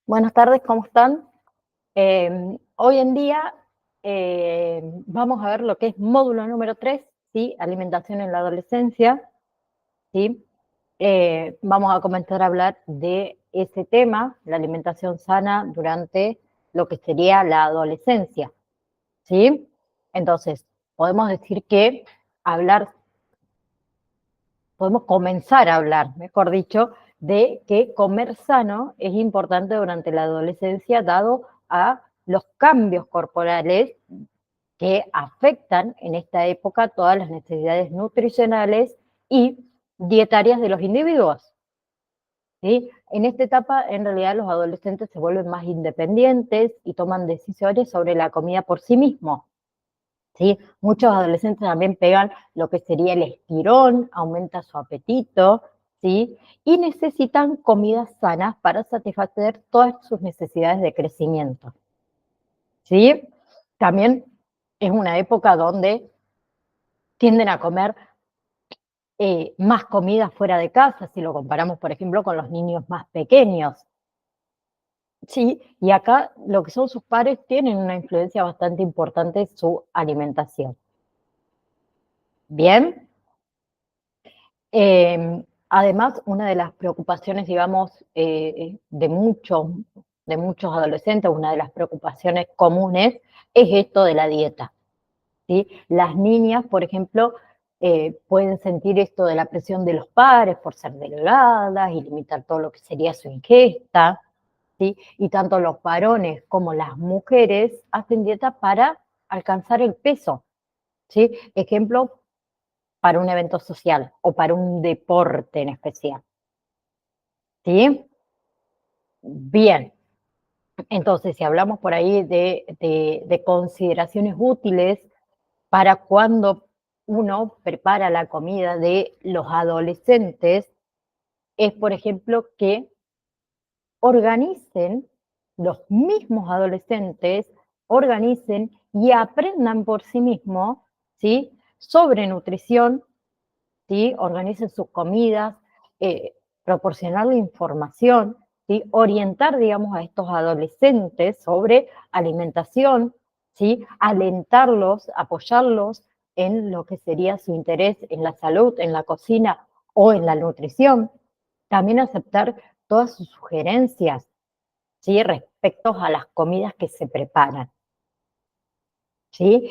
Buenas tardes, ¿cómo están? Hoy en día vamos a ver lo que es módulo número 3, ¿sí? Alimentación en la adolescencia, ¿sí? Vamos a comenzar a hablar de ese tema, la alimentación sana durante lo que sería la adolescencia, ¿sí? Entonces, podemos decir que hablar, podemos comenzar a hablar, mejor dicho, de que comer sano es importante durante la adolescencia, dado a los cambios corporales que afectan en esta época todas las necesidades nutricionales y dietarias de los individuos, ¿sí? En esta etapa, en realidad, los adolescentes se vuelven más independientes y toman decisiones sobre la comida por sí mismos, ¿sí? Muchos adolescentes también pegan lo que sería el estirón, aumenta su apetito, ¿sí? Y necesitan comidas sanas para satisfacer todas sus necesidades de crecimiento, ¿sí? También es una época donde tienden a comer más comida fuera de casa, si lo comparamos, por ejemplo, con los niños más pequeños, ¿sí? Y acá lo que son sus padres tienen una influencia bastante importante en su alimentación. Bien. Además, una de las preocupaciones, digamos, de muchos adolescentes, una de las preocupaciones comunes es esto de la dieta, ¿sí? Las niñas, por ejemplo, pueden sentir esto de la presión de los padres por ser delgadas y limitar todo lo que sería su ingesta, ¿sí? Y tanto los varones como las mujeres hacen dieta para alcanzar el peso, ¿sí? Ejemplo, para un evento social o para un deporte en especial, ¿sí? Bien, entonces si hablamos por ahí de consideraciones útiles para cuando uno prepara la comida de los adolescentes, es por ejemplo que organicen, los mismos adolescentes organicen y aprendan por sí mismos, ¿sí? Sobre nutrición, ¿sí? Organicen sus comidas, eh, proporcionarle información, ¿sí? Orientar, digamos, a estos adolescentes sobre alimentación, ¿sí? Alentarlos, apoyarlos en lo que sería su interés en la salud, en la cocina o en la nutrición. También aceptar todas sus sugerencias, ¿sí? Respecto a las comidas que se preparan, ¿sí?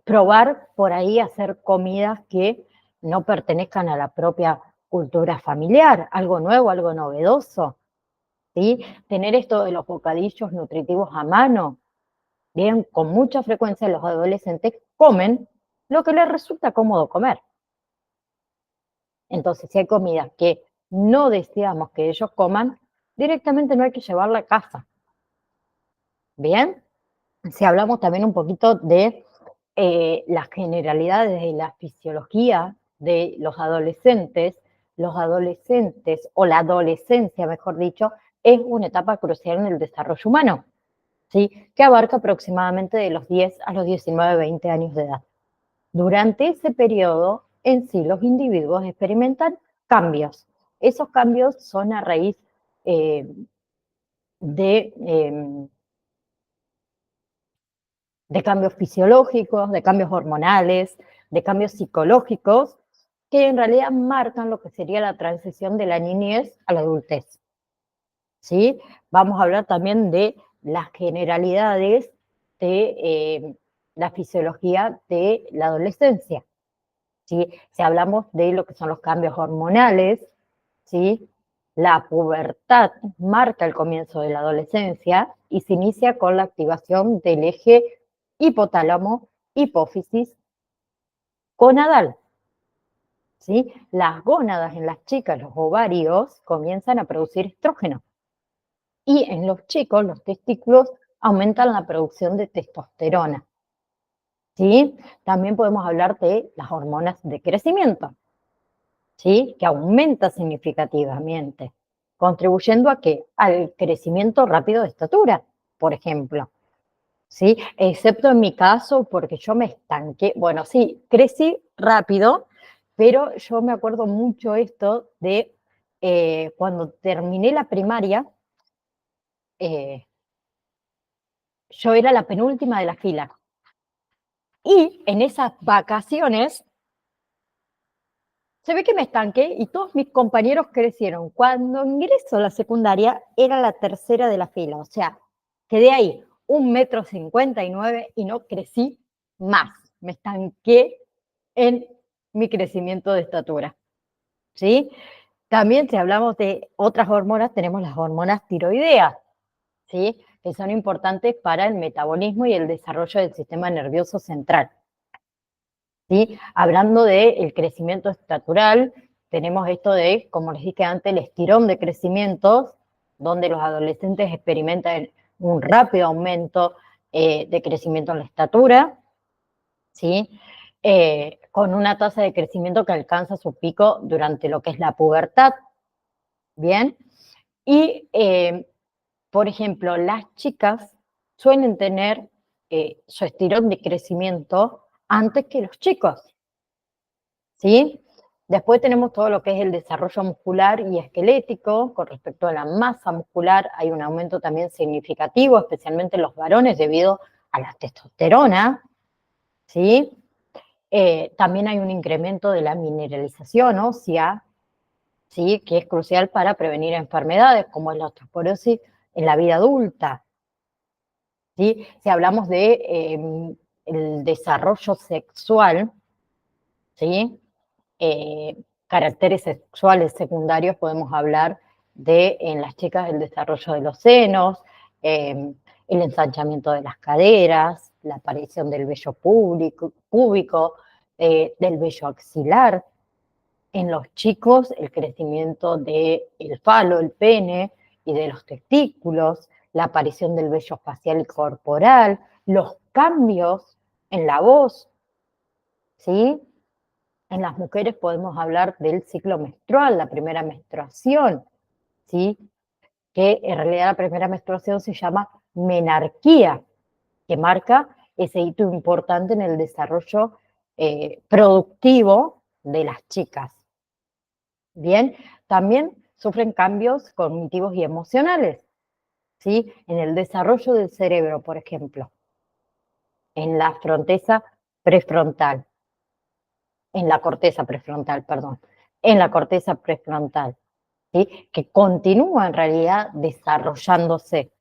Probar por ahí hacer comidas que no pertenezcan a la propia cultura familiar, algo nuevo, algo novedoso, ¿sí? Tener esto de los bocadillos nutritivos a mano. Bien, con mucha frecuencia los adolescentes comen lo que les resulta cómodo comer. Entonces, si hay comidas que no deseamos que ellos coman, directamente no hay que llevarla a casa. Bien, si hablamos también un poquito de las generalidades de la fisiología de los adolescentes o la adolescencia, mejor dicho, es una etapa crucial en el desarrollo humano, ¿sí? Que abarca aproximadamente de los 10 a los 19, 20 años de edad. Durante ese periodo, en sí, los individuos experimentan cambios. Esos cambios son a raíz eh, de de cambios fisiológicos, de cambios hormonales, de cambios psicológicos, que en realidad marcan lo que sería la transición de la niñez a la adultez, ¿sí? Vamos a hablar también de las generalidades de la fisiología de la adolescencia, ¿sí? Si hablamos de lo que son los cambios hormonales, ¿sí? La pubertad marca el comienzo de la adolescencia y se inicia con la activación del eje hipotálamo, hipófisis, gonadal, ¿sí? Las gónadas en las chicas, los ovarios, comienzan a producir estrógeno y en los chicos, los testículos aumentan la producción de testosterona, ¿sí? También podemos hablar de las hormonas de crecimiento, ¿sí? Que aumenta significativamente, contribuyendo a qué? Al crecimiento rápido de estatura, por ejemplo, ¿sí? Excepto en mi caso, porque yo me estanqué. Bueno, sí, crecí rápido, pero yo me acuerdo mucho esto de cuando terminé la primaria, yo era la penúltima de la fila. Y en esas vacaciones se ve que me estanqué y todos mis compañeros crecieron. Cuando ingreso a la secundaria era la tercera de la fila, o sea, quedé ahí 1,59 m y no crecí más. Me estanqué en mi crecimiento de estatura, ¿sí? También si hablamos de otras hormonas, tenemos las hormonas tiroideas, ¿sí? Que son importantes para el metabolismo y el desarrollo del sistema nervioso central. ¿Sí? Hablando del crecimiento estatural, tenemos esto de, como les dije antes, el estirón de crecimientos, donde los adolescentes experimentan un rápido aumento de crecimiento en la estatura, ¿sí? Con una tasa de crecimiento que alcanza su pico durante lo que es la pubertad, ¿bien? Y, por ejemplo, las chicas suelen tener su estirón de crecimiento antes que los chicos, ¿sí? Después tenemos todo lo que es el desarrollo muscular y esquelético. Con respecto a la masa muscular, hay un aumento también significativo, especialmente en los varones, debido a la testosterona, ¿sí? También hay un incremento de la mineralización ósea, ¿sí? Que es crucial para prevenir enfermedades como es la osteoporosis en la vida adulta, ¿sí? Si hablamos de el desarrollo sexual, ¿sí? Caracteres sexuales secundarios, podemos hablar de en las chicas el desarrollo de los senos, el ensanchamiento de las caderas, la aparición del vello púbico, del vello axilar. En los chicos el crecimiento del falo, el pene y de los testículos, la aparición del vello facial y corporal, los cambios en la voz, ¿sí? En las mujeres podemos hablar del ciclo menstrual, la primera menstruación, ¿sí? Que en realidad la primera menstruación se llama menarquía, que marca ese hito importante en el desarrollo productivo de las chicas. Bien, también sufren cambios cognitivos y emocionales, ¿sí? En el desarrollo del cerebro, por ejemplo, en la corteza prefrontal, en la corteza prefrontal, ¿sí? Que continúa en realidad desarrollándose,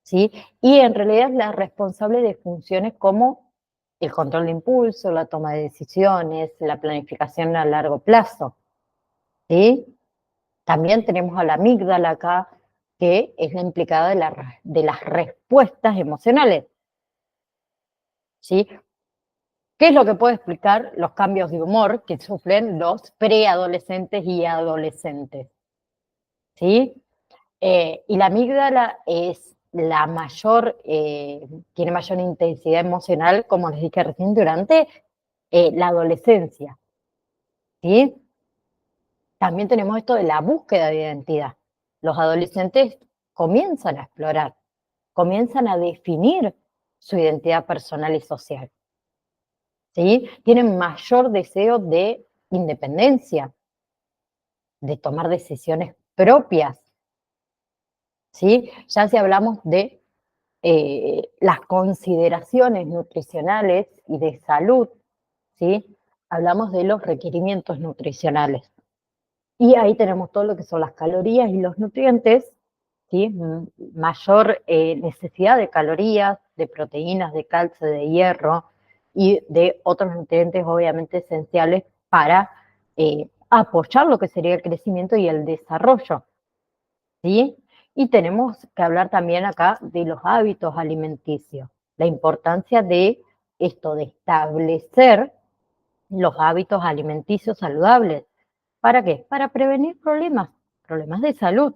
¿sí? Y en realidad es la responsable de funciones como el control de impulso, la toma de decisiones, la planificación a largo plazo, ¿sí? También tenemos a la amígdala acá, que es la implicada de las respuestas emocionales, ¿sí? ¿Qué es lo que puede explicar los cambios de humor que sufren los preadolescentes y adolescentes? ¿Sí? Y la amígdala es la mayor, tiene mayor intensidad emocional, como les dije recién, durante la adolescencia, ¿sí? También tenemos esto de la búsqueda de identidad. Los adolescentes comienzan a explorar, comienzan a definir su identidad personal y social, ¿sí? Tienen mayor deseo de independencia, de tomar decisiones propias, ¿sí? Ya si hablamos de las consideraciones nutricionales y de salud, ¿sí? Hablamos de los requerimientos nutricionales. Y ahí tenemos todo lo que son las calorías y los nutrientes, ¿sí? Mayor necesidad de calorías, de proteínas, de calcio, de hierro y de otros nutrientes obviamente esenciales para apoyar lo que sería el crecimiento y el desarrollo, ¿sí? Y tenemos que hablar también acá de los hábitos alimenticios, la importancia de esto, de establecer los hábitos alimenticios saludables. ¿Para qué? Para prevenir problemas de salud,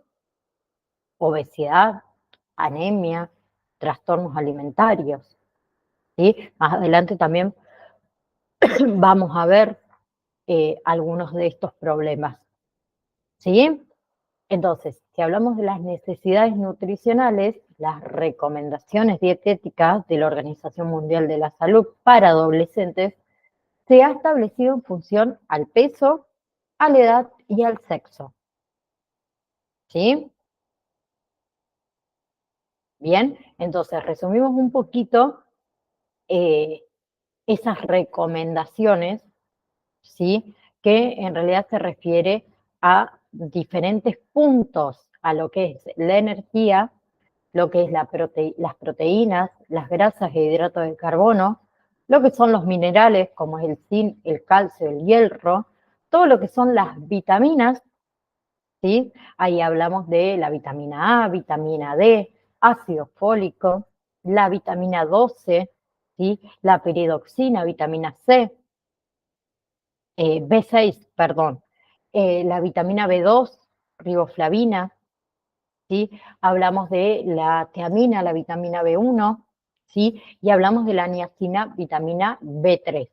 obesidad, anemia, trastornos alimentarios, ¿sí? Más adelante también vamos a ver algunos de estos problemas, ¿sí? Entonces, si hablamos de las necesidades nutricionales, las recomendaciones dietéticas de la Organización Mundial de la Salud para adolescentes se ha establecido en función al peso, a la edad y al sexo, ¿sí? Bien, entonces resumimos un poquito esas recomendaciones, ¿sí? Que en realidad se refiere a diferentes puntos, a lo que es la energía, lo que es las proteínas, las grasas e hidratos de carbono, lo que son los minerales como es el zinc, el calcio, el hierro, todo lo que son las vitaminas, ¿sí? Ahí hablamos de la vitamina A, vitamina D, ácido fólico, la vitamina 12, ¿sí? La piridoxina, vitamina C, B6, perdón, la vitamina B2, riboflavina, ¿sí? Hablamos de la tiamina, la vitamina B1, ¿sí? Y hablamos de la niacina, vitamina B3.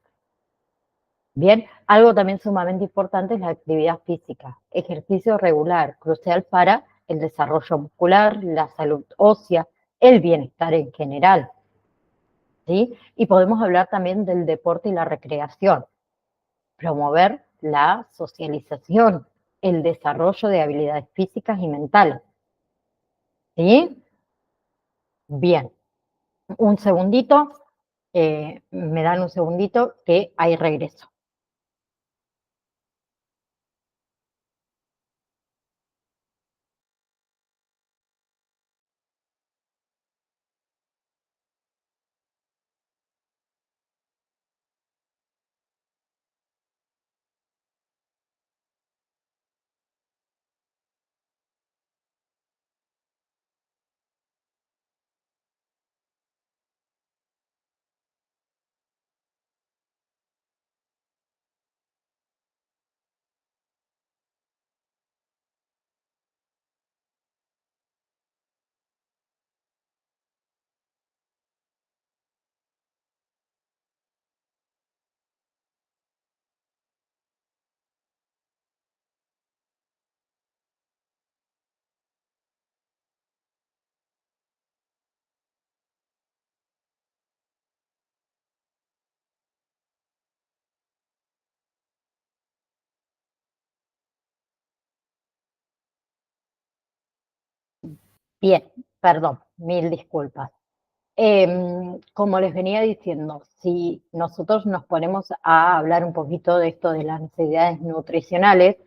Bien, algo también sumamente importante es la actividad física. Ejercicio regular, crucial para el desarrollo muscular, la salud ósea, el bienestar en general, ¿sí? Y podemos hablar también del deporte y la recreación. Promover la socialización, el desarrollo de habilidades físicas y mentales, ¿sí? Bien, un segundito, me dan un segundito que hay regreso. Bien, perdón, mil disculpas. Como les venía diciendo, si nosotros nos ponemos a hablar un poquito de esto de las necesidades nutricionales,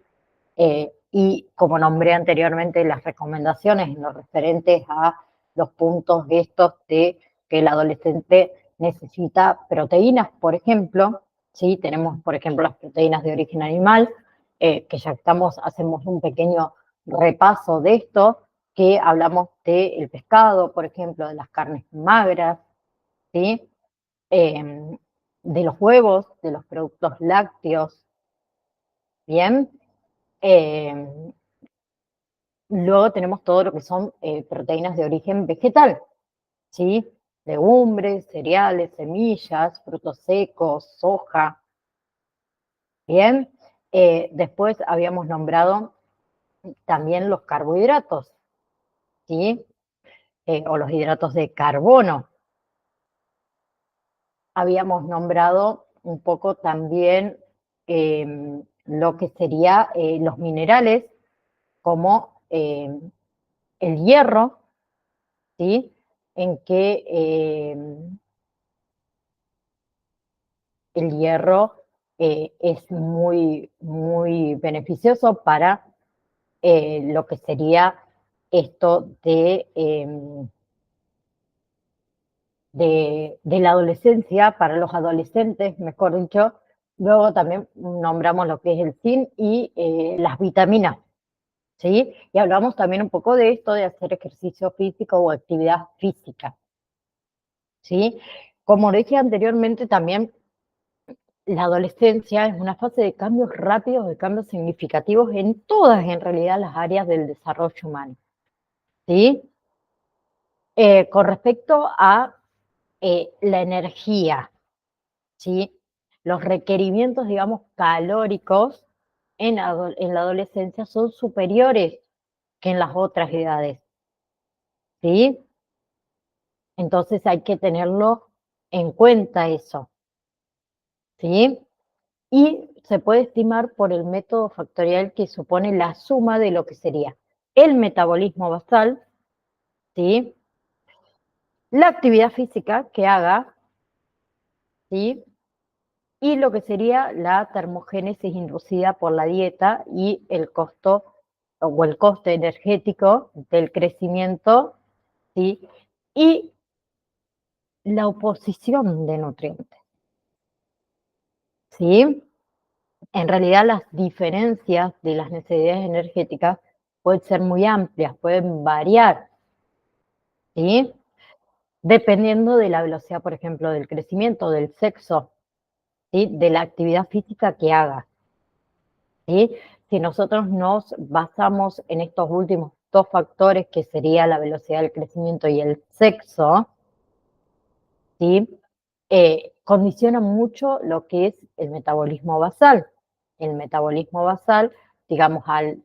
y como nombré anteriormente, las recomendaciones en lo referentes a los puntos de estos de que el adolescente necesita proteínas, por ejemplo, ¿sí? Tenemos, por ejemplo, las proteínas de origen animal, que ya estamos, hacemos un pequeño repaso de esto, que hablamos del pescado, por ejemplo, de las carnes magras, ¿sí? Eh, de los huevos, de los productos lácteos, ¿bien? Eh, Luego tenemos todo lo que son proteínas de origen vegetal, ¿sí? Legumbres, cereales, semillas, frutos secos, soja, ¿bien? Después habíamos nombrado también los carbohidratos, ¿sí? O los hidratos de carbono. Habíamos nombrado un poco también lo que sería los minerales como el hierro, ¿sí? En que el hierro es muy, muy beneficioso para lo que sería esto de la adolescencia, para los adolescentes, mejor dicho. Luego también nombramos lo que es el zinc y las vitaminas, ¿sí? Y hablamos también un poco de esto de hacer ejercicio físico o actividad física, ¿sí? Como dije anteriormente, también la adolescencia es una fase de cambios rápidos, de cambios significativos en todas, en realidad, las áreas del desarrollo humano, ¿sí? Con respecto a la energía, ¿sí? Los requerimientos, digamos, calóricos en la adolescencia son superiores que en las otras edades, ¿sí? Entonces hay que tenerlo en cuenta eso, ¿sí? Y se puede estimar por el método factorial que supone la suma de lo que sería el metabolismo basal, ¿sí? la actividad física que haga, ¿sí? Y lo que sería la termogénesis inducida por la dieta y el costo o el coste energético del crecimiento, ¿sí? Y la oposición de nutrientes, ¿sí? En realidad las diferencias de las necesidades energéticas pueden ser muy amplias, pueden variar, ¿sí? Dependiendo de la velocidad, por ejemplo, del crecimiento, del sexo, ¿sí? De la actividad física que haga, ¿sí? Si nosotros nos basamos en estos últimos dos factores, que sería la velocidad del crecimiento y el sexo, ¿sí? Condiciona mucho lo que es el metabolismo basal. El metabolismo basal, digamos, al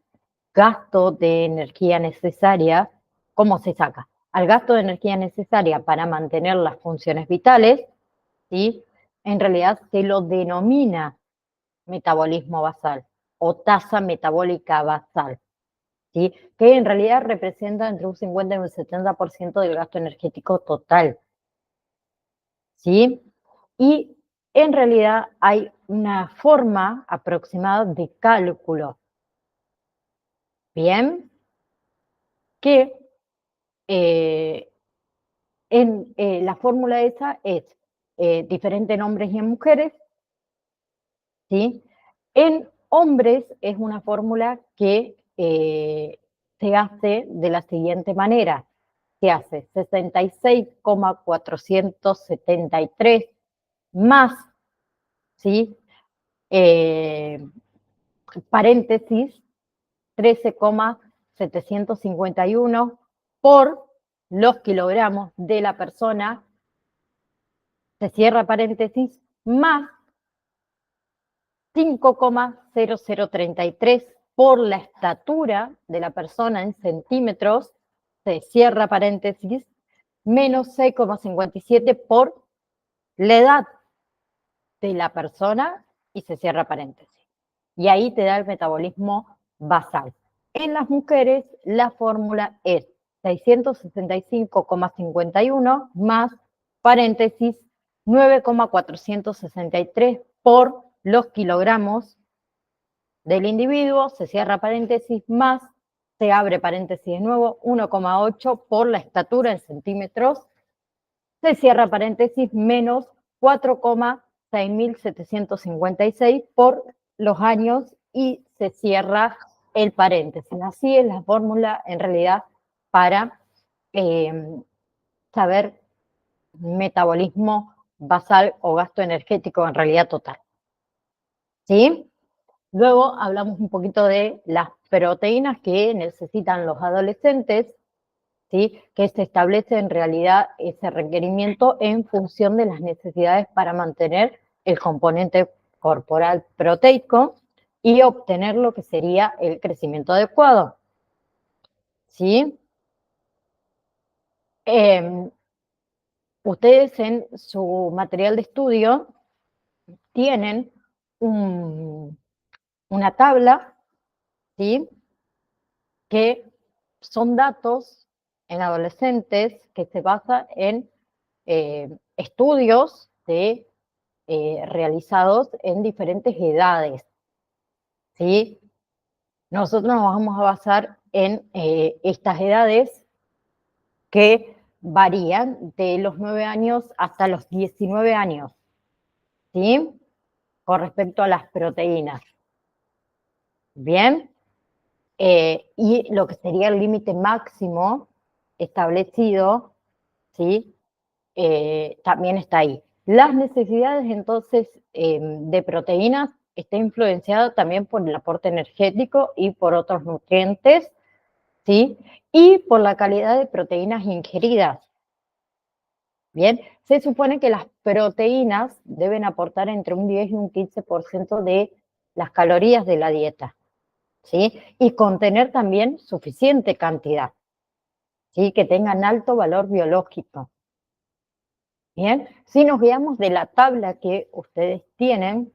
gasto de energía necesaria, ¿cómo se saca? Al gasto de energía necesaria para mantener las funciones vitales, ¿sí? En realidad se lo denomina metabolismo basal o tasa metabólica basal, ¿sí? Que en realidad representa entre un 50 y un 70% del gasto energético total, ¿sí? Y en realidad hay una forma aproximada de cálculo, ¿bien? Que eh, la fórmula esa es diferente en hombres y en mujeres, ¿sí? En hombres es una fórmula que se hace de la siguiente manera. Se hace 66,473 más, ¿sí? Eh, paréntesis, 13,751 por los kilogramos de la persona, se cierra paréntesis, más 5,0033 por la estatura de la persona en centímetros, se cierra paréntesis, menos 6,57 por la edad de la persona y se cierra paréntesis. Y ahí te da el metabolismo basal. En las mujeres la fórmula es 665,51 más paréntesis 9,463 por los kilogramos del individuo, se cierra paréntesis más, se abre paréntesis de nuevo, 1,8 por la estatura en centímetros, se cierra paréntesis menos 4,6756 por los años y se cierra el paréntesis. Así es la fórmula en realidad para saber metabolismo basal o gasto energético en realidad total. ¿Sí? Luego hablamos un poquito de las proteínas que necesitan los adolescentes, ¿sí? Que se establece en realidad ese requerimiento en función de las necesidades para mantener el componente corporal proteico y obtener lo que sería el crecimiento adecuado, ¿sí? Ustedes en su material de estudio tienen una tabla, ¿sí? Que son datos en adolescentes que se basan en estudios realizados en diferentes edades, ¿sí? Nosotros nos vamos a basar en estas edades que varían de los 9 años hasta los 19 años, ¿sí? Con respecto a las proteínas. Bien. Y lo que sería el límite máximo establecido, ¿sí? También está ahí. Las necesidades entonces de proteínas está influenciada también por el aporte energético y por otros nutrientes, ¿sí? Y por la calidad de proteínas ingeridas. Bien, se supone que las proteínas deben aportar entre un 10 y un 15% de las calorías de la dieta, ¿sí? Y contener también suficiente cantidad, ¿sí? Que tengan alto valor biológico. Bien, si nos guiamos de la tabla que ustedes tienen,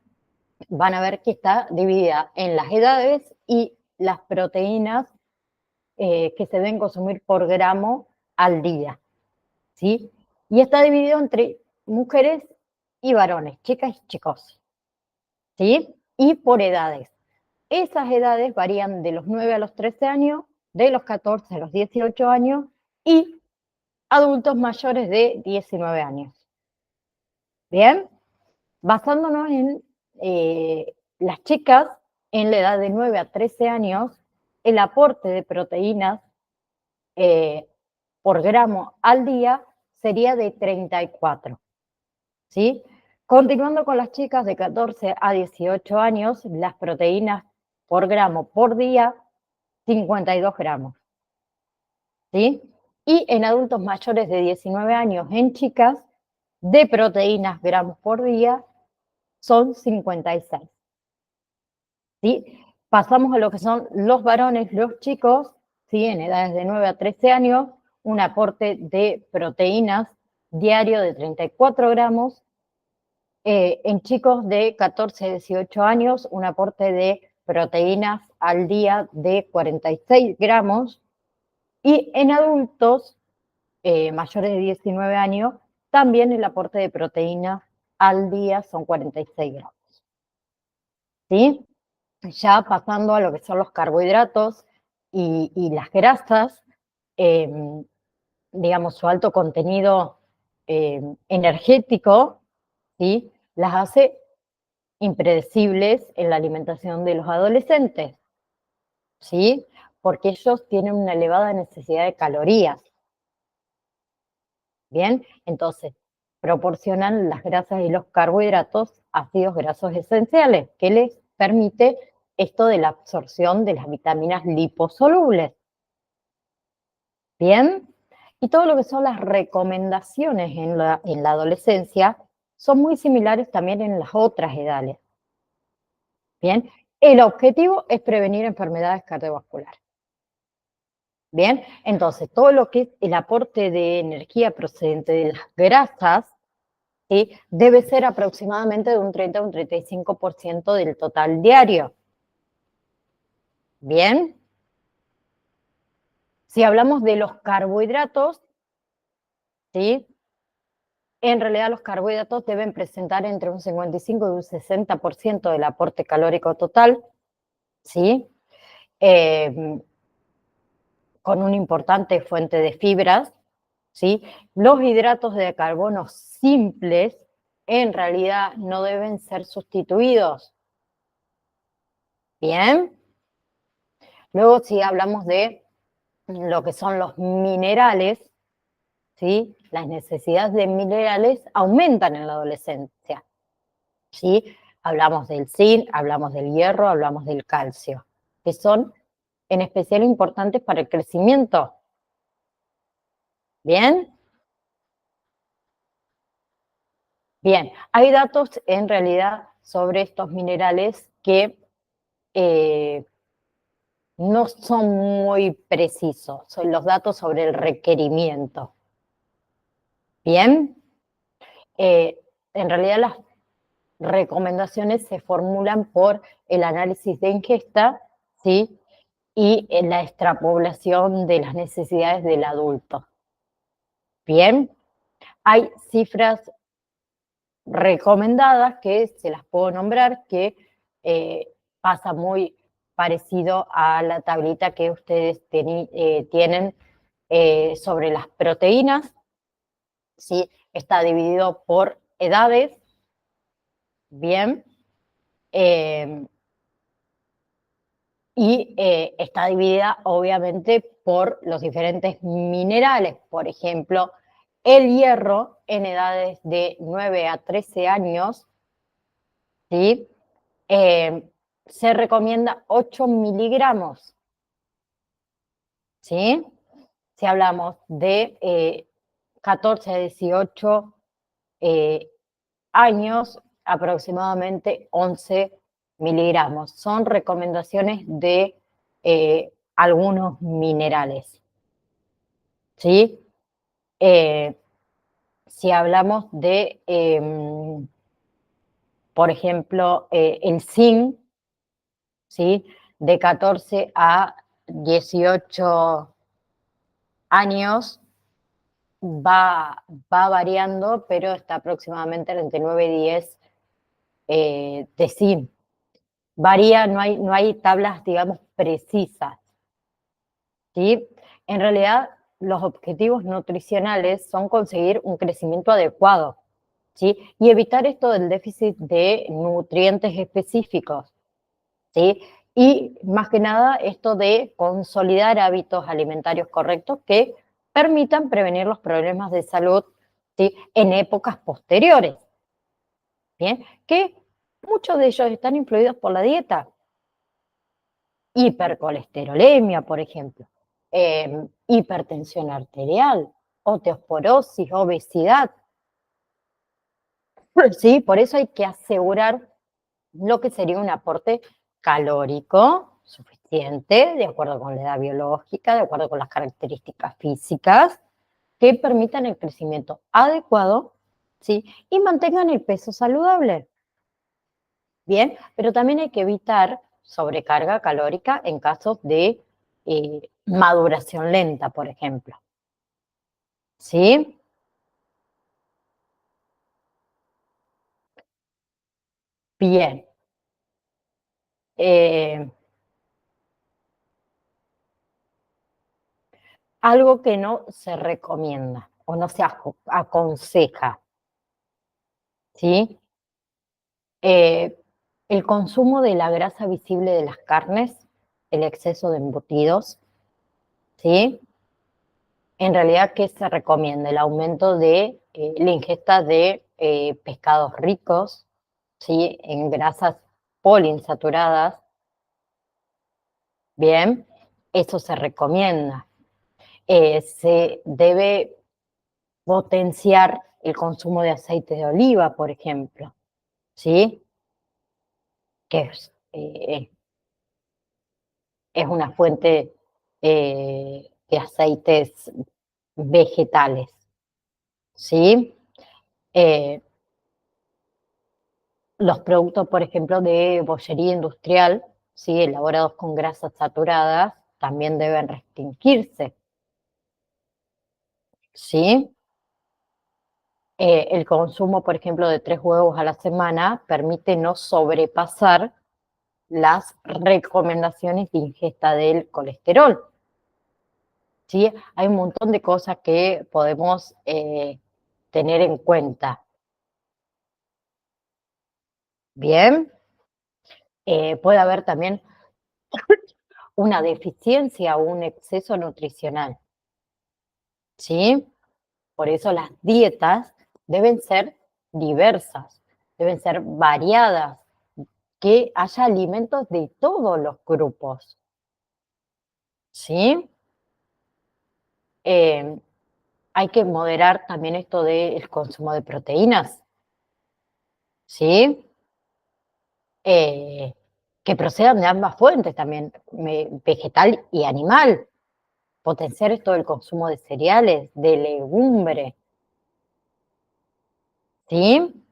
van a ver que está dividida en las edades y las proteínas que se deben consumir por gramo al día, ¿sí? y está dividido entre mujeres y varones, chicas y chicos, ¿sí? Y por edades. Esas edades varían de los 9 a los 13 años, de los 14 a los 18 años y adultos mayores de 19 años. ¿Bien? Basándonos en las chicas en la edad de 9 a 13 años, el aporte de proteínas por gramo al día sería de 34, ¿sí? Continuando con las chicas de 14 a 18 años, las proteínas por gramo por día, 52 gramos, ¿sí? Y en adultos mayores de 19 años, en chicas, de proteínas gramos por día, son 56, ¿sí? Pasamos a lo que son los varones, los chicos, ¿sí? En edades de 9 a 13 años, un aporte de proteínas diario de 34 gramos. En chicos de 14 a 18 años, un aporte de proteínas al día de 46 gramos. Y en adultos mayores de 19 años, también el aporte de proteínas al día son 46 gramos. ¿Sí? Ya pasando a lo que son los carbohidratos y las grasas, eh, digamos, su alto contenido energético, ¿sí? Las hace impredecibles en la alimentación de los adolescentes, ¿sí? Porque ellos tienen una elevada necesidad de calorías, ¿bien? Entonces, proporcionan las grasas y los carbohidratos, ácidos grasos esenciales, que les permite esto de la absorción de las vitaminas liposolubles, ¿bien? Y todo lo que son las recomendaciones en la adolescencia son muy similares también en las otras edades, ¿bien? El objetivo es prevenir enfermedades cardiovasculares. Bien, entonces todo lo que es el aporte de energía procedente de las grasas, ¿sí? Debe ser aproximadamente de un 30 a un 35% del total diario. Bien, si hablamos de los carbohidratos, ¿sí? En realidad los carbohidratos deben presentar entre un 55 y un 60% del aporte calórico total, ¿sí? Eh, con una importante fuente de fibras, ¿sí? Los hidratos de carbono simples en realidad no deben ser sustituidos. Bien. Luego, si hablamos de lo que son los minerales, ¿sí? Las necesidades de minerales aumentan en la adolescencia, ¿sí? Hablamos del zinc, hablamos del hierro, hablamos del calcio, que son en especial importantes para el crecimiento. ¿Bien? Bien, hay datos en realidad sobre estos minerales que no son muy precisos, son los datos sobre el requerimiento. Bien, eh, en realidad las recomendaciones se formulan por el análisis de ingesta, ¿sí? Y en la extrapolación de las necesidades del adulto. Bien, hay cifras recomendadas que se las puedo nombrar, que pasa muy parecido a la tablita que ustedes tienen sobre las proteínas, ¿sí? Está dividido por edades, bien, eh, y está dividida obviamente por los diferentes minerales, por ejemplo, el hierro en edades de 9 a 13 años, ¿sí? Eh, se recomienda 8 miligramos, ¿sí? Si hablamos de 14 a 18 años, aproximadamente 11 miligramos. Son recomendaciones de algunos minerales, ¿sí? Eh, si hablamos de, por ejemplo, el zinc, ¿sí? De 14 a 18 años, va variando, pero está aproximadamente entre 9 y 10 de zinc. Varía, no hay tablas, digamos, precisas, ¿sí? En realidad, los objetivos nutricionales son conseguir un crecimiento adecuado, ¿sí? Y evitar esto del déficit de nutrientes específicos, ¿sí? Y más que nada esto de consolidar hábitos alimentarios correctos que permitan prevenir los problemas de salud, ¿sí? En épocas posteriores, ¿bien? Que muchos de ellos están influidos por la dieta. Hipercolesterolemia, por ejemplo, hipertensión arterial, osteoporosis, obesidad. Sí, por eso hay que asegurar lo que sería un aporte calórico suficiente, de acuerdo con la edad biológica, de acuerdo con las características físicas, que permitan el crecimiento adecuado, ¿sí? Y mantengan el peso saludable. Bien, pero también hay que evitar sobrecarga calórica en casos de maduración lenta, por ejemplo. ¿Sí? Bien. Eh, Algo que no se recomienda o no se aconseja, ¿sí? Eh, el consumo de la grasa visible de las carnes, el exceso de embutidos, ¿sí? En realidad, ¿qué se recomienda? El aumento de la ingesta de pescados ricos, ¿sí? En grasas poliinsaturadas, bien, eso se recomienda. Se debe potenciar el consumo de aceite de oliva, por ejemplo, ¿sí? Que es una fuente de aceites vegetales, ¿sí? Eh, los productos, por ejemplo, de bollería industrial, ¿sí? Elaborados con grasas saturadas, también deben restringirse, ¿sí? El consumo, por ejemplo, de 3 huevos a la semana permite no sobrepasar las recomendaciones de ingesta del colesterol, ¿sí? Hay un montón de cosas que podemos tener en cuenta. Bien, puede haber también una deficiencia o un exceso nutricional, ¿sí? Por eso las dietas deben ser diversas, deben ser variadas, que haya alimentos de todos los grupos, ¿sí? Eh, Hay que moderar también esto del consumo de proteínas, ¿sí? Eh, que procedan de ambas fuentes también, vegetal y animal. Potenciar esto del consumo de cereales, de legumbre, ¿sí?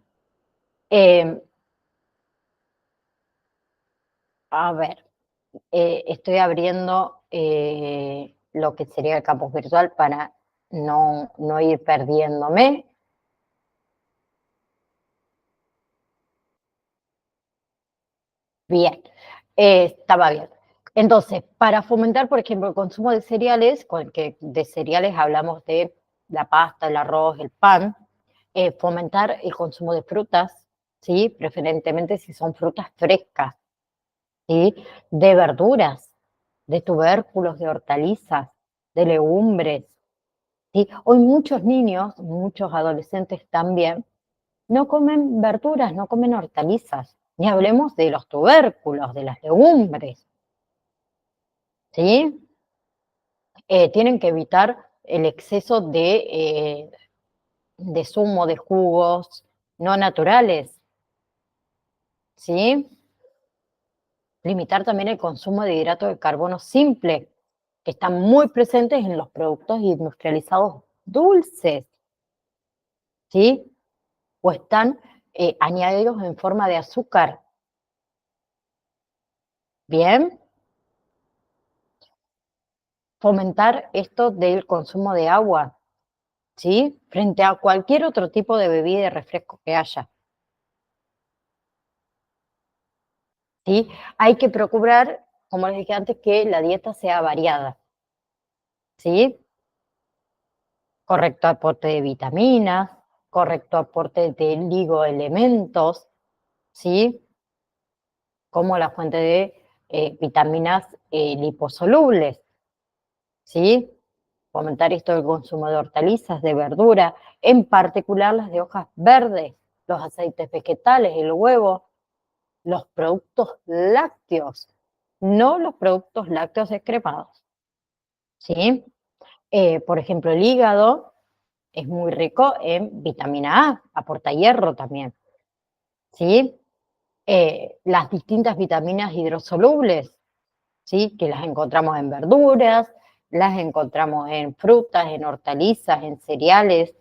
Eh, a ver, estoy abriendo lo que sería el campus virtual para no ir perdiéndome. Bien, estaba bien. Entonces, para fomentar, por ejemplo, el consumo de cereales, con que de cereales hablamos de la pasta, el arroz, el pan, fomentar el consumo de frutas, ¿sí? Preferentemente si son frutas frescas, ¿sí? De verduras, de tubérculos, de hortalizas, de legumbres, ¿sí? Hoy muchos niños, muchos adolescentes también, no comen verduras, no comen hortalizas, ni hablemos de los tubérculos, de las legumbres, ¿sí? Tienen que evitar el exceso de zumo, de jugos no naturales, ¿sí? Limitar también el consumo de hidratos de carbono simple, que están muy presentes en los productos industrializados dulces, ¿sí? O están añadidos en forma de azúcar. Bien, fomentar esto del consumo de agua, ¿sí? Frente a cualquier otro tipo de bebida y refresco que haya, ¿sí? Hay que procurar, como les dije antes, que la dieta sea variada, ¿sí? Correcto aporte de vitaminas, correcto aporte de ligoelementos, ¿sí? Como la fuente de vitaminas liposolubles, ¿sí? Fomentar esto del consumo de hortalizas, de verdura, en particular las de hojas verdes, los aceites vegetales, el huevo, los productos lácteos, no los productos lácteos descremados, ¿sí? Por ejemplo, el hígado es muy rico en vitamina A, aporta hierro también, ¿sí? Las distintas vitaminas hidrosolubles, ¿sí? Que las encontramos en verduras, las encontramos en frutas, en hortalizas, en cereales,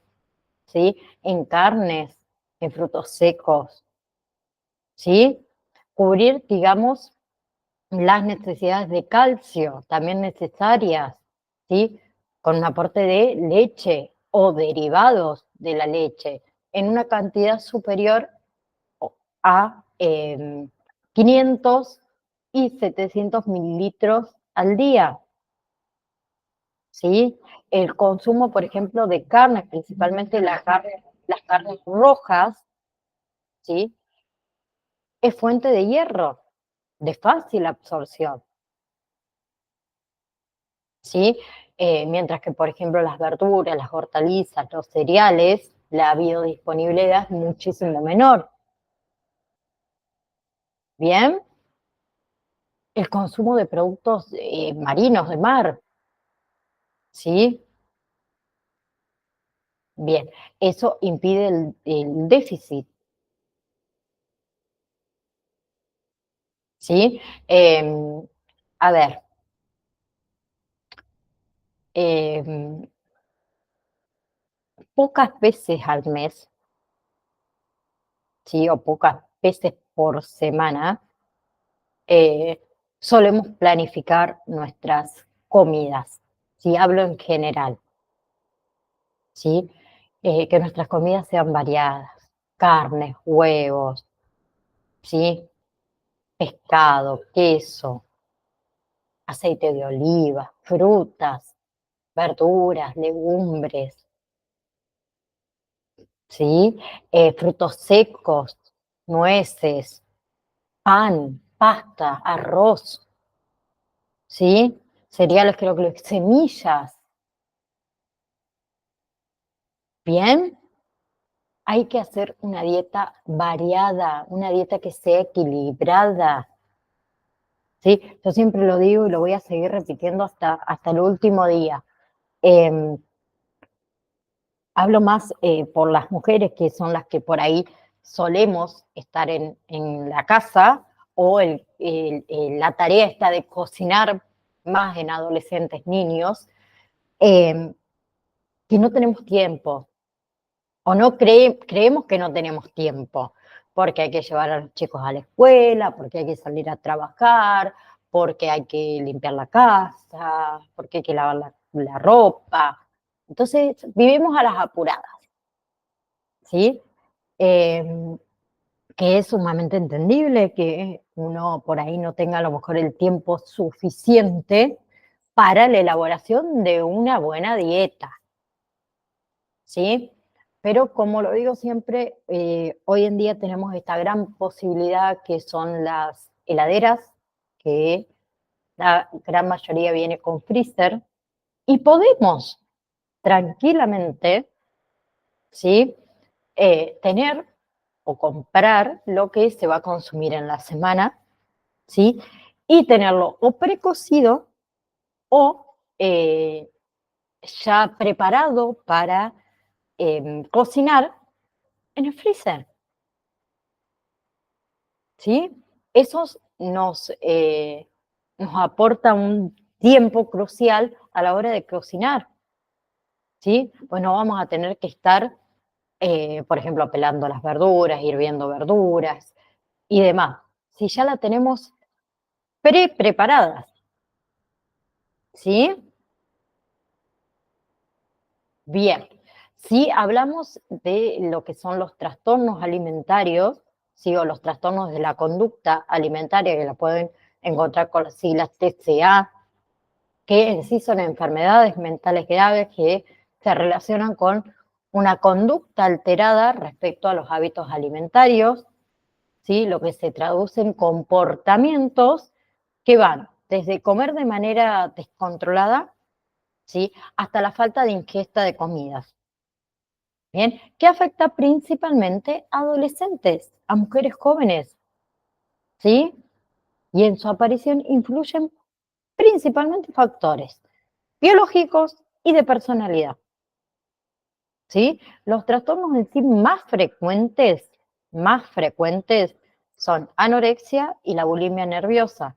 ¿sí? En carnes, en frutos secos, ¿sí? Cubrir, digamos, las necesidades de calcio, también necesarias, ¿sí? Con un aporte de leche o derivados de la leche en una cantidad superior a 500 y 700 mililitros al día, ¿sí? El consumo, por ejemplo, de carne, principalmente las carnes rojas, ¿sí? Es fuente de hierro, de fácil absorción, ¿sí? Mientras que, por ejemplo, las verduras, las hortalizas, los cereales, la biodisponibilidad es muchísimo menor. Bien, el consumo de productos marinos de mar, ¿sí? Bien, eso impide el déficit, ¿sí? A ver, em, pocas veces al mes, ¿sí? O pocas veces por semana, eh, solemos planificar nuestras comidas, si hablo en general, ¿sí? Que nuestras comidas sean variadas, carnes, huevos, ¿sí? Pescado, queso, aceite de oliva, frutas, verduras, legumbres, ¿sí? Frutos secos, nueces, pan, pasta, arroz, ¿sí? Cereales, creo que semillas, ¿bien? Hay que hacer una dieta variada, una dieta que sea equilibrada, ¿sí? Yo siempre lo digo y lo voy a seguir repitiendo hasta el último día. Eh, Hablo más por las mujeres, que son las que por ahí solemos estar en la casa, o la tarea está de cocinar más en adolescentes, niños, eh, que no tenemos tiempo, o no creemos que no tenemos tiempo, porque hay que llevar a los chicos a la escuela, porque hay que salir a trabajar, porque hay que limpiar la casa, porque hay que lavar la ropa. Entonces, vivimos a las apuradas, ¿sí? Eh, que es sumamente entendible que uno por ahí no tenga a lo mejor el tiempo suficiente para la elaboración de una buena dieta, ¿sí? Pero como lo digo siempre, hoy en día tenemos esta gran posibilidad que son las heladeras, que la gran mayoría viene con freezer, y podemos tranquilamente, ¿sí? Tener o comprar lo que se va a consumir en la semana, ¿sí? Y tenerlo o precocido o ya preparado para cocinar en el freezer, ¿sí? Eso nos aporta un tiempo crucial a la hora de cocinar, ¿sí? Pues no vamos a tener que estar, por ejemplo, pelando las verduras, hirviendo verduras y demás. Si ya la tenemos preparadas, ¿sí? Bien. Si hablamos de lo que son los trastornos alimentarios, ¿sí? O los trastornos de la conducta alimentaria, que la pueden encontrar con las siglas TCA, que en sí son enfermedades mentales graves que se relacionan con una conducta alterada respecto a los hábitos alimentarios, ¿sí? Lo que se traduce en comportamientos que van desde comer de manera descontrolada, ¿sí? Hasta la falta de ingesta de comidas. Bien, que afecta principalmente a adolescentes, a mujeres jóvenes, ¿sí? Y en su aparición influyen principalmente factores biológicos y de personalidad, ¿sí? Los trastornos en sí más frecuentes son anorexia y la bulimia nerviosa,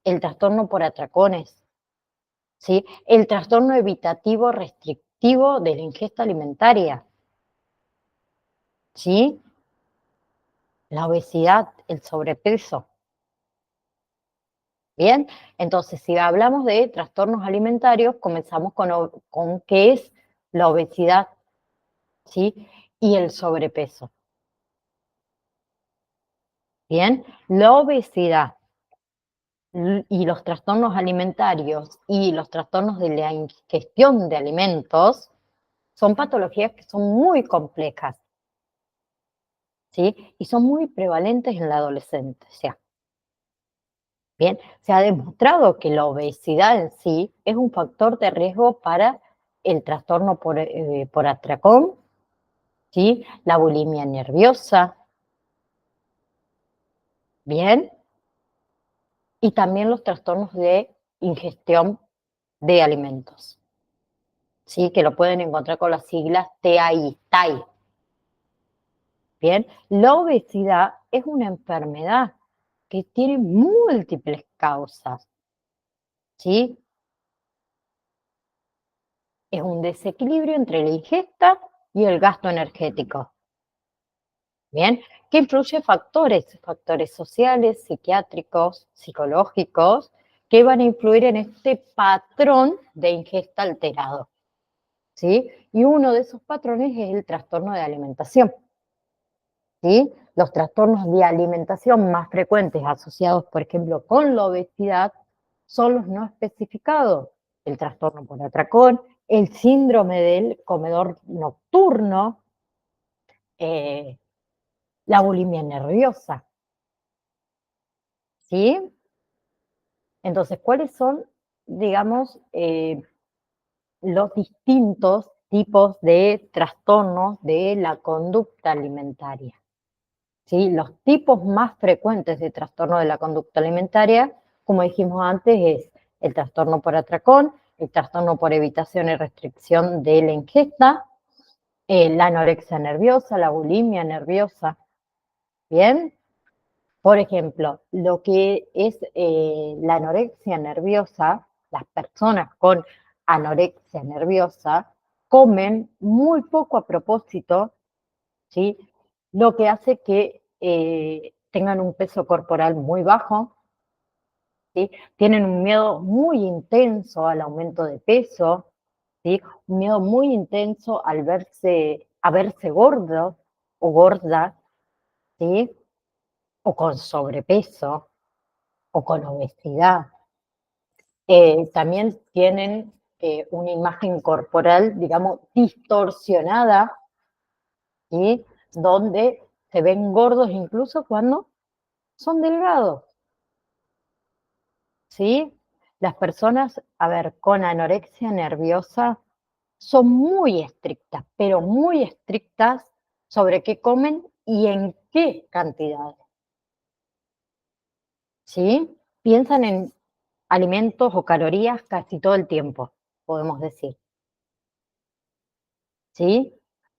el trastorno por atracones, ¿sí? El trastorno evitativo restrictivo de la ingesta alimentaria, ¿sí? La obesidad, el sobrepeso. Bien, entonces si hablamos de trastornos alimentarios, comenzamos con qué es la obesidad, ¿sí? Y el sobrepeso. Bien, la obesidad y los trastornos alimentarios y los trastornos de la ingestión de alimentos son patologías que son muy complejas, ¿sí? Y son muy prevalentes en la adolescencia. Bien, se ha demostrado que la obesidad en sí es un factor de riesgo para el trastorno por atracón, ¿sí? La bulimia nerviosa, bien, y también los trastornos de ingestión de alimentos, ¿sí? Que lo pueden encontrar con las siglas TAI. Bien, la obesidad es una enfermedad que tiene múltiples causas, ¿sí? Es un desequilibrio entre la ingesta y el gasto energético. Bien, que influye factores sociales, psiquiátricos, psicológicos, que van a influir en este patrón de ingesta alterado, ¿sí? Y uno de esos patrones es el trastorno de alimentación, ¿sí? Los trastornos de alimentación más frecuentes asociados, por ejemplo, con la obesidad, son los no especificados. El trastorno por atracón, el síndrome del comedor nocturno, eh, la bulimia nerviosa, ¿sí? Entonces, ¿cuáles son, digamos, los distintos tipos de trastornos de la conducta alimentaria? ¿Sí? Los tipos más frecuentes de trastorno de la conducta alimentaria, como dijimos antes, es el trastorno por atracón, el trastorno por evitación y restricción de la ingesta, la anorexia nerviosa, la bulimia nerviosa, ¿bien? Por ejemplo, lo que es la anorexia nerviosa, las personas con anorexia nerviosa comen muy poco a propósito, ¿sí? Lo que hace que tengan un peso corporal muy bajo, ¿sí? Tienen un miedo muy intenso al aumento de peso, ¿sí? Un miedo muy intenso a verse gordo o gorda, ¿sí? O con sobrepeso o con obesidad. También tienen una imagen corporal, digamos, distorsionada, ¿sí? Donde se ven gordos incluso cuando son delgados, ¿sí? Las personas, a ver, con anorexia nerviosa son muy estrictas, pero muy estrictas sobre qué comen y en qué cantidades, ¿sí? Piensan en alimentos o calorías casi todo el tiempo, podemos decir, ¿sí?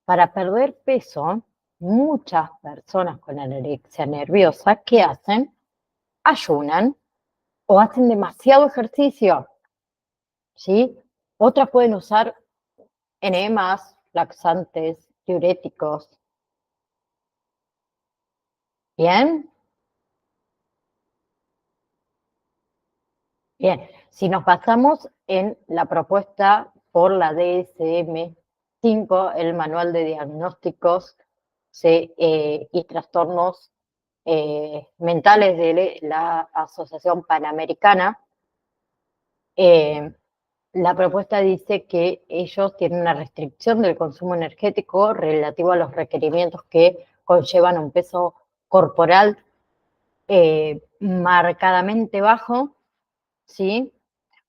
Para perder peso, muchas personas con anorexia nerviosa, ¿qué hacen? Ayunan o hacen demasiado ejercicio, ¿sí? Otras pueden usar enemas, laxantes, diuréticos. ¿Bien? Bien. Si nos basamos en la propuesta por la DSM, 5, el Manual de Diagnósticos y Trastornos Mentales de la Asociación Panamericana. La propuesta dice que ellos tienen una restricción del consumo energético relativo a los requerimientos que conllevan un peso corporal marcadamente bajo, ¿sí?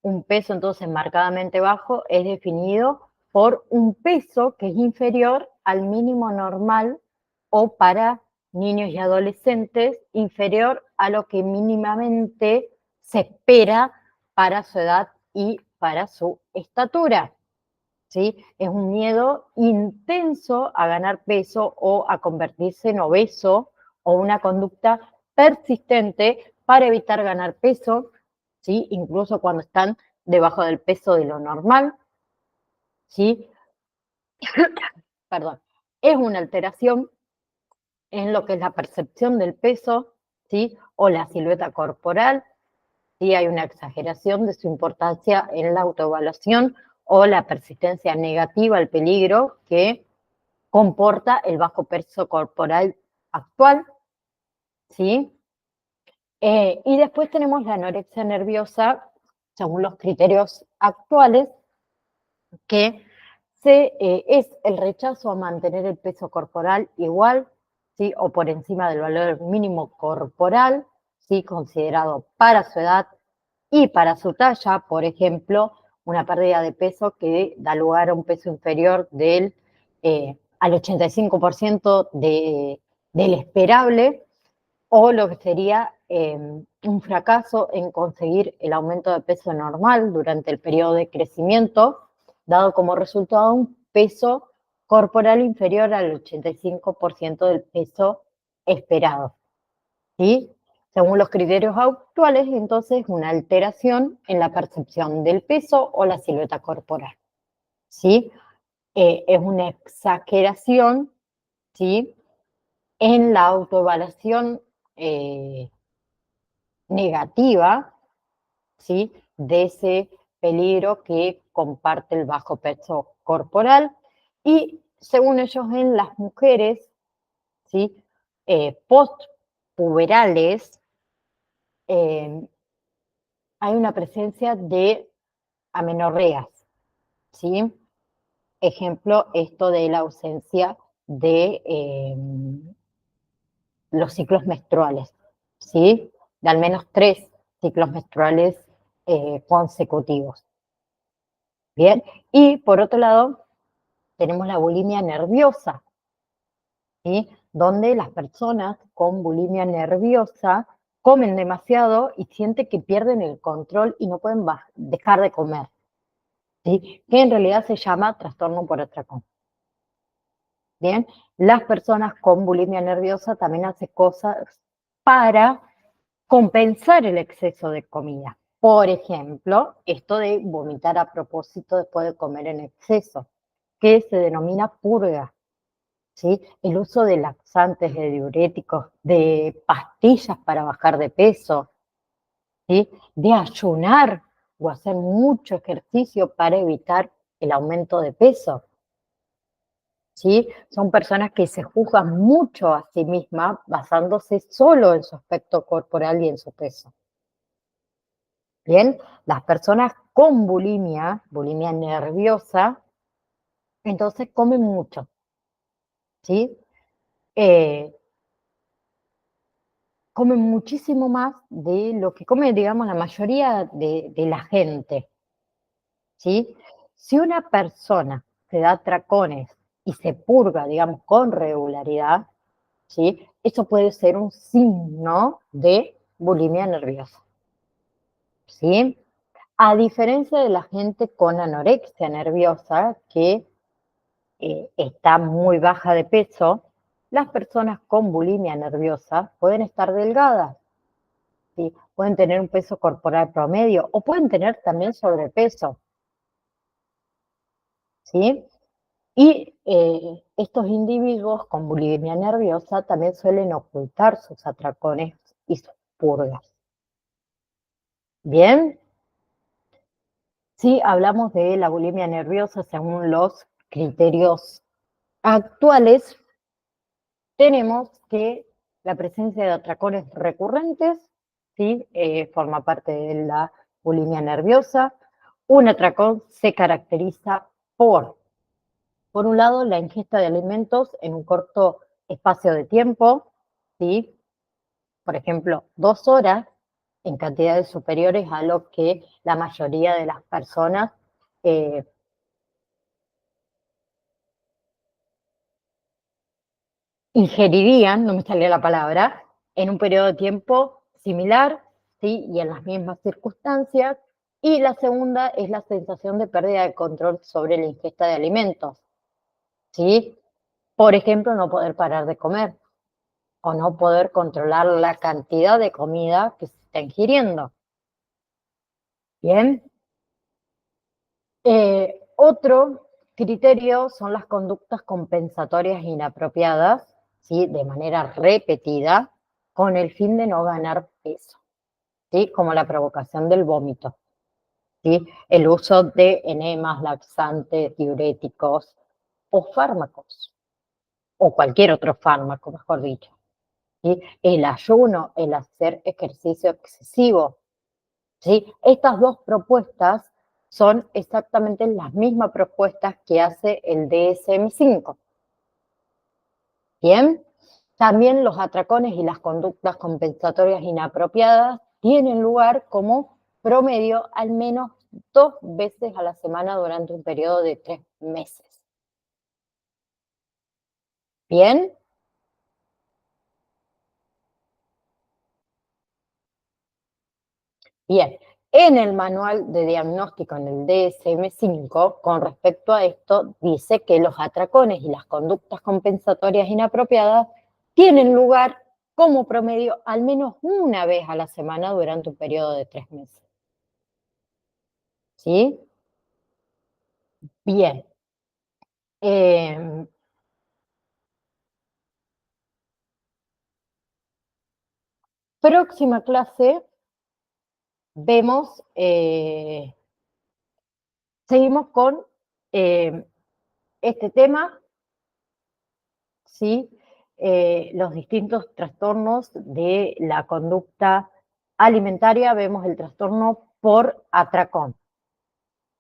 Un peso entonces marcadamente bajo es definido por un peso que es inferior al mínimo normal o para niños y adolescentes inferior a lo que mínimamente se espera para su edad y para su estatura. ¿Sí? Es un miedo intenso a ganar peso o a convertirse en obeso o una conducta persistente para evitar ganar peso, ¿sí? Incluso cuando están debajo del peso de lo normal, ¿sí? Perdón. Es una alteración en lo que es la percepción del peso, ¿sí? O la silueta corporal, ¿sí? Hay una exageración de su importancia en la autoevaluación o la persistencia negativa al peligro que comporta el bajo peso corporal actual, ¿sí? Y después tenemos la anorexia nerviosa, según los criterios actuales, que es el rechazo a mantener el peso corporal igual, ¿sí? O por encima del valor mínimo corporal, ¿sí? Considerado para su edad y para su talla, por ejemplo, una pérdida de peso que da lugar a un peso inferior al 85% del esperable, o lo que sería un fracaso en conseguir el aumento de peso normal durante el periodo de crecimiento, dado como resultado un peso corporal inferior al 85% del peso esperado, ¿sí? Según los criterios actuales, entonces, una alteración en la percepción del peso o la silueta corporal, ¿sí? Es una exageración, ¿sí? En la autoevaluación negativa, ¿sí? De ese peligro que comparte el bajo peso corporal. Y según ellos, en las mujeres, ¿sí? Postpuberales, hay una presencia de amenorreas, ¿sí? Ejemplo, esto de la ausencia de los ciclos menstruales, ¿sí? De al menos 3 ciclos menstruales consecutivos. Bien, y por otro lado, tenemos la bulimia nerviosa, ¿sí? Donde las personas con bulimia nerviosa comen demasiado y sienten que pierden el control y no pueden dejar de comer, ¿sí? Que en realidad se llama trastorno por atracón. Bien, las personas con bulimia nerviosa también hacen cosas para compensar el exceso de comida. Por ejemplo, esto de vomitar a propósito después de comer en exceso, que se denomina purga, ¿sí? El uso de laxantes, de diuréticos, de pastillas para bajar de peso, ¿sí? De ayunar o hacer mucho ejercicio para evitar el aumento de peso, ¿sí? Son personas que se juzgan mucho a sí mismas basándose solo en su aspecto corporal y en su peso. Bien, las personas con bulimia nerviosa, entonces comen mucho, ¿sí? Eh, Comen muchísimo más de lo que come, digamos, la mayoría de la gente, ¿sí? Si una persona se da atracones y se purga, digamos, con regularidad, ¿sí? Eso puede ser un signo de bulimia nerviosa, ¿sí? A diferencia de la gente con anorexia nerviosa, que está muy baja de peso, las personas con bulimia nerviosa pueden estar delgadas, ¿sí? Pueden tener un peso corporal promedio o pueden tener también sobrepeso, ¿sí? Y estos individuos con bulimia nerviosa también suelen ocultar sus atracones y sus purgas. Bien, si hablamos de la bulimia nerviosa según los criterios actuales, tenemos que la presencia de atracones recurrentes, ¿sí? Forma parte de la bulimia nerviosa. Un atracón se caracteriza por un lado, la ingesta de alimentos en un corto espacio de tiempo, ¿sí? Por ejemplo, 2 horas en cantidades superiores a lo que la mayoría de las personas eh, ingerirían, no me salía la palabra, en un periodo de tiempo similar, ¿sí? Y en las mismas circunstancias. Y la segunda es la sensación de pérdida de control sobre la ingesta de alimentos, ¿sí? Por ejemplo, no poder parar de comer o no poder controlar la cantidad de comida que se está ingiriendo. Bien. Otro criterio son las conductas compensatorias inapropiadas, ¿sí? De manera repetida, con el fin de no ganar peso, ¿sí? Como la provocación del vómito, ¿sí? El uso de enemas, laxantes, diuréticos o fármacos, o cualquier otro fármaco, mejor dicho, ¿sí? El ayuno, el hacer ejercicio excesivo, ¿sí? Estas dos propuestas son exactamente las mismas propuestas que hace el DSM-5. Bien, también los atracones y las conductas compensatorias inapropiadas tienen lugar como promedio al menos 2 veces a la semana durante un periodo de 3 meses. Bien, bien. En el manual de diagnóstico, en el DSM-5, con respecto a esto, dice que los atracones y las conductas compensatorias inapropiadas tienen lugar como promedio al menos 1 vez a la semana durante un periodo de 3 meses. ¿Sí? Bien. Eh, Próxima clase vemos, seguimos con eh, este tema, ¿sí? Los distintos trastornos de la conducta alimentaria, vemos el trastorno por atracón,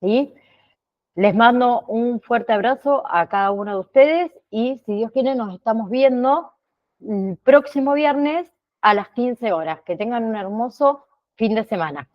¿sí? Les mando un fuerte abrazo a cada uno de ustedes y si Dios quiere nos estamos viendo el próximo viernes a las 15 horas. Que tengan un hermoso fin de semana.